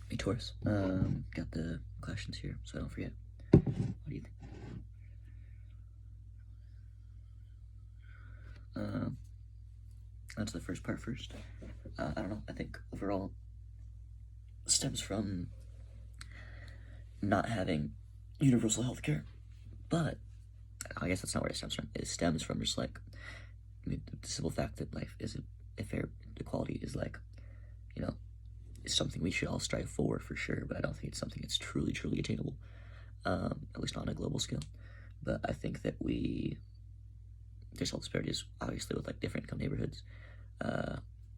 Hey Taurus, got the questions here, so I don't forget. What do you think? That's the first part first. I don't know, I think overall stems from not having universal health care, but I guess that's not where it stems from. It stems from just like, the simple fact that life isn't fair. Equality is like, is something we should all strive for sure, but I don't think it's something that's truly attainable, at least not on a global scale. But I think that there's health disparities, obviously, with like different income neighborhoods.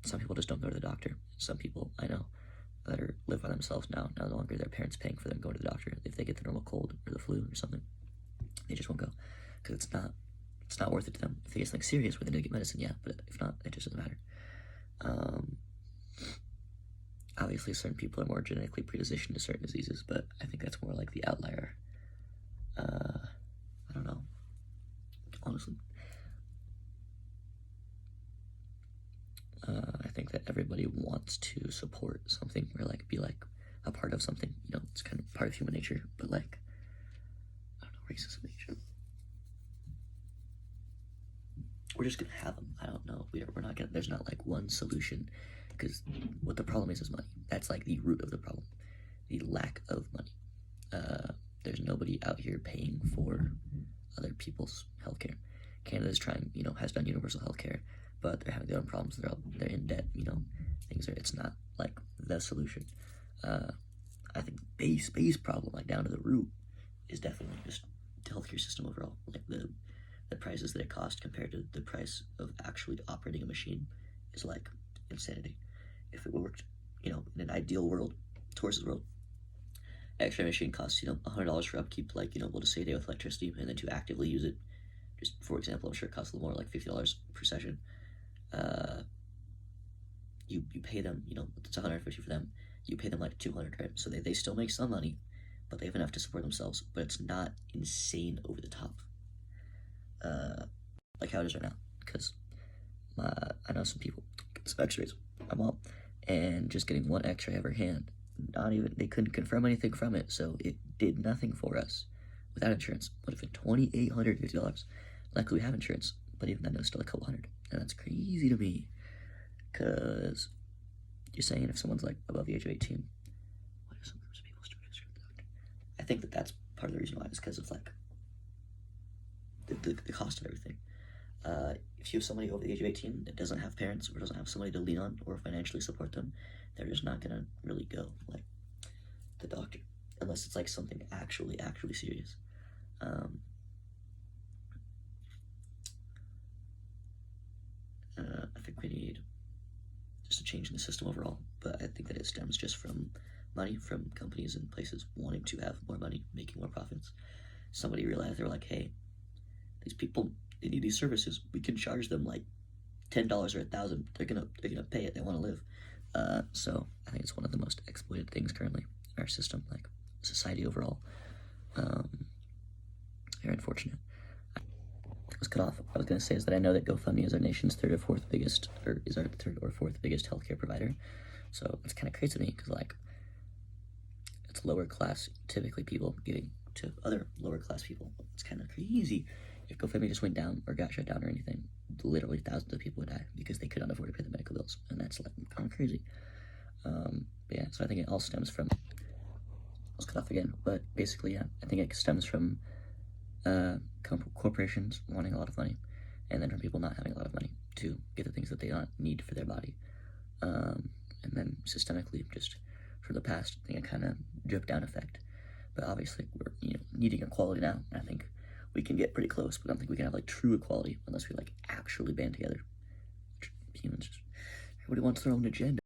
Some people just don't go to the doctor. Some people I know that live by themselves now, no longer their parents paying for them going to the doctor. If they get the normal cold or the flu or something, they just won't go, because it's not worth it to them. If they get something serious where they need to get medicine, yeah, but if not, it just doesn't matter. Obviously, certain people are more genetically predispositioned to certain diseases, but I think that's more like the outlier. I don't know, honestly. I think that everybody wants to support something or like be like a part of something. It's kind of part of human nature, but like, I don't know, racism nature. We're just gonna have them. I don't know. We're not gonna. There's not like one solution, because what the problem is money. That's like the root of the problem, the lack of money. There's nobody out here paying for other people's healthcare. Canada's trying, has done universal healthcare, but they're having their own problems. They're in debt. It's not like the solution. I think base problem, like down to the root, is definitely just the healthcare system overall. Like the prices that it costs compared to the price of actually operating a machine is like insanity. If it worked, in an ideal world, Taurus's world, X-ray machine costs, $100 for upkeep, like, we'll just say a day with electricity, and then to actively use it, just for example, I'm sure it costs a little more, like $50 per session. You pay them, it's $150 for them, you pay them like $200, right? So they still make some money, but they have enough to support themselves, but it's not insane over the top, like how it is right now. Because I know some people get some x-rays, my mom, and just getting one x-ray of her hand, they couldn't confirm anything from it, so it did nothing for us without insurance. Would have been $2,850. Luckily we have insurance, but even then it was still a couple hundred, and that's crazy to me, because you're saying if someone's like above the age of 18, why do some groups of people still get the doctor? I think that that's part of the reason why, is because of like the cost of everything. If you have somebody over the age of 18 that doesn't have parents or doesn't have somebody to lean on or financially support them, they're just not gonna really go like the doctor unless it's like something actually serious. I think we need just a change in the system overall, but I think that it stems just from money, from companies and places wanting to have more money, making more profits. Somebody realized, they were like, hey, these people, they need these services. We can charge them like $10 or $1,000. They're gonna pay it. They want to live. So I think it's one of the most exploited things currently in our system, like society overall. Very unfortunate. I was cut off. What I was gonna say is that I know that GoFundMe is our nation's third or fourth biggest healthcare provider. So it's kind of crazy to me, because like, it's lower class, typically, people giving to other lower class people. It's kind of crazy. If GoFundMe just went down or got shut down or anything, literally thousands of people would die because they could not afford to pay the medical bills, and that's like kind of crazy. But yeah, so I think it all stems from, I was cut off again, but basically, yeah, I think it stems from corporations wanting a lot of money, and then from people not having a lot of money to get the things that they need for their body. And then systemically, just from the past, I think a kind of drip down effect. But obviously, we're needing equality now. I think we can get pretty close, but I don't think we can have like true equality unless we like actually band together. Humans, everybody wants their own agenda.